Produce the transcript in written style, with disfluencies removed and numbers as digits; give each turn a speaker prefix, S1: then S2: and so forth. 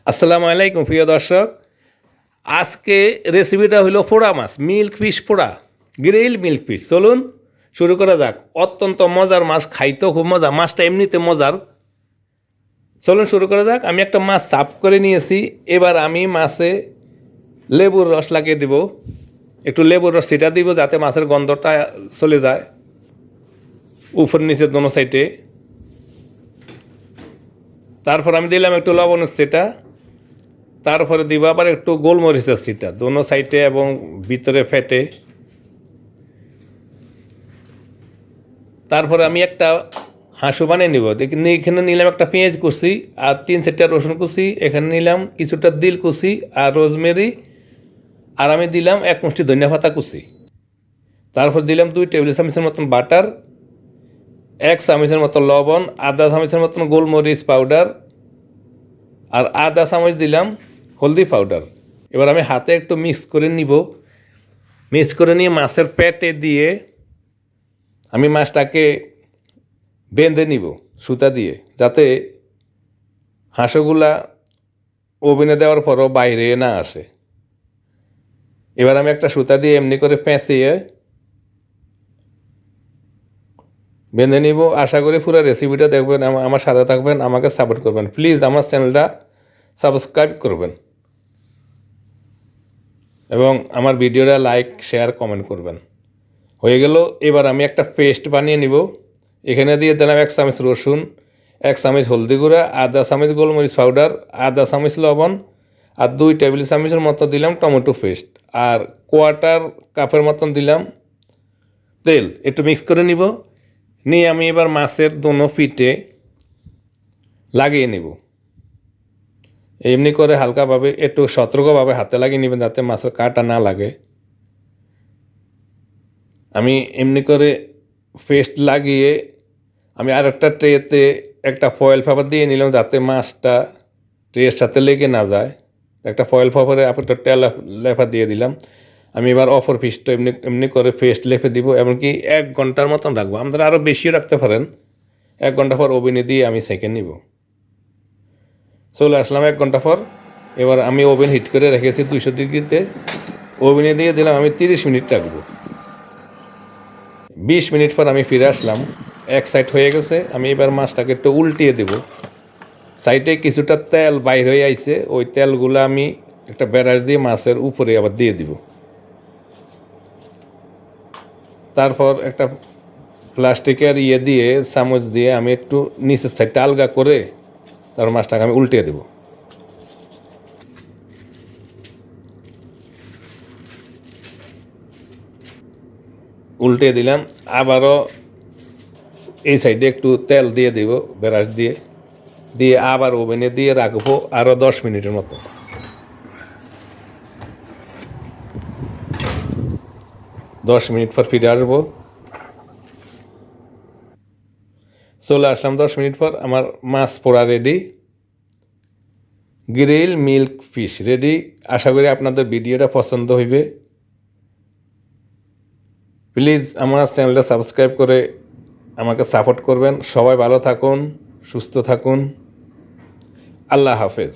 S1: আসসালামু আলাইকুম প্রিয় দর্শক। আজকে রেসিপিটা হলো পোড়া মাছ, মিল্ক ফিশ পোড়া, গ্রিল মিল্ক ফিশ। চলুন শুরু করা যাক। অত্যন্ত মজার মাছ, খাইতেও খুব মজা, মাছটা এমনিতে মজার। চলুন শুরু করা যাক। আমি একটা মাছ সাফ করে নিয়েছি। এবার আমি মাছে লেবুর রস লাগিয়ে দিব। একটু লেবুর রস ছিটা দিব যাতে মাছের গন্ধটা চলে যায় উপর নিচে দোনো সাইডে। তারপর আমি দিলাম একটু লবণের ছিটা। তারপরে দিব আবার একটু গোলমরিচের ছিটা দোনো সাইডে এবং ভিতরে ফেটে। তারপরে আমি একটা হাঁসু বানিয়ে নিব। এখানে নিলাম একটা পেঁয়াজ কুচি আর 3-4টা রসুন কুচি। এখানে নিলাম কিছুটা দিল কুচি আর রোজমেরি। আর আমি দিলাম 1 মুষ্টি ধনিয়া পাতা কুচি। তারপর দিলাম 2 টেবিল চামচের মতন বাটার, 1 চামচের মতো লবণ, আধা চামচের মতন গোলমরিচ পাউডার আর আধা চামচ দিলাম হলদি পাউডার। এবার আমি হাতে একটু মিক্স করে নিব। মিক্স করে নিয়ে মাছের পেটে দিয়ে আমি মাছটাকে বেঁধে নিব সুতা দিয়ে, যাতে হাঁসগুলা ওভেনে দেওয়ার পরও বাইরে না আসে। এবার আমি একটা সুতা দিয়ে এমনি করে পেঁচিয়ে বেঁধে নিব। আশা করি পুরো রেসিপিটা দেখবেন, আমার সাথে থাকবেন, আমাকে সাপোর্ট করবেন। প্লিজ আমার চ্যানেলটা সাবস্ক্রাইব করবেন এবং আমার ভিডিওটা লাইক শেয়ার কমেন্ট করবেন। হয়ে গেল। এবার আমি একটা পেস্ট বানিয়ে নিব। এখানে দিয়ে দিলাম 1 চামচ রসুন, 1 চামচ হলদি গুঁড়া, আধা চামচ গোলমরিচ পাউডার, আধা চামচ লবণ আর 2 টেবিল চামচের মতো দিলাম টমেটো পেস্ট আর 1/4 কাপের মতন দিলাম তেল। একটু মিক্স করে নিব। নিয়ে আমি এবার মাছের দোনো পিঠে লাগিয়ে নিব। এমনি করে হালকাভাবে একটু সতর্কভাবে হাতে লাগিয়ে নেবেন যাতে মাছের কাঁটা না লাগে। আমি এমনি করে পেস্ট লাগিয়ে আমি আর একটা ট্রেতে একটা ফয়েল পেপার দিয়ে নিলাম যাতে মাছটা ট্রের সাথে লেগে না যায়। একটা ফয়েল পেপারে একটা তেল লেপা দিয়ে দিলাম। আমি এবার অপর পিসটা এমনি এমনি করে পেস্ট লেপে দিব। এমনকি 1 ঘন্টার মতন রাখবো। আপনারা আরও বেশিও রাখতে পারেন। 1 ঘন্টা পর ওভেনে দিয়ে আমি সেঁকে নিব। চলে আসলাম 1 ঘন্টা পর। এবার আমি ওভেন হিট করে রেখেছি 200 ডিগ্রিতে। ওভেনে দিয়ে দিলাম আমি 30 মিনিট রাখবো। 20 মিনিট পর আমি ফিরে আসলাম। এক সাইড হয়ে গেছে। আমি এবার মাছটাকে একটু উল্টিয়ে দেব। সাইডে কিছুটা তেল বাইর হয়ে আইছে, ওই তেলগুলো আমি একটা ব্রাশ দিয়ে মাছের উপরে আবার দিয়ে দিব। তারপর একটা প্লাস্টিকের দিয়ে চামচ দিয়ে আমি একটু নিচের সাইডটা আলগা করে তারপর মাছটাকে আমি উল্টিয়ে দেব। উল্টে দিলাম। আবারও এই সাইডে একটু তেল দিয়ে দিব ব্রাশ দিয়ে, দিয়ে আবার ওভেনে দিয়ে রাখবো আরও 10 মিনিটের মতো। 10 মিনিট পর ফিরে আসবো। চলে আসলাম 10 মিনিট পর। আমার মাছ পোড়া ready, grill milk fish ready. আশা করি আপনাদের ভিডিওটা পছন্দ হইবে। প্লিজ আমার চ্যানেলটা সাবস্ক্রাইব করে আমাকে সাপোর্ট করবেন। সবাই ভালো থাকুন, সুস্থ থাকুন। আল্লাহ হাফেজ।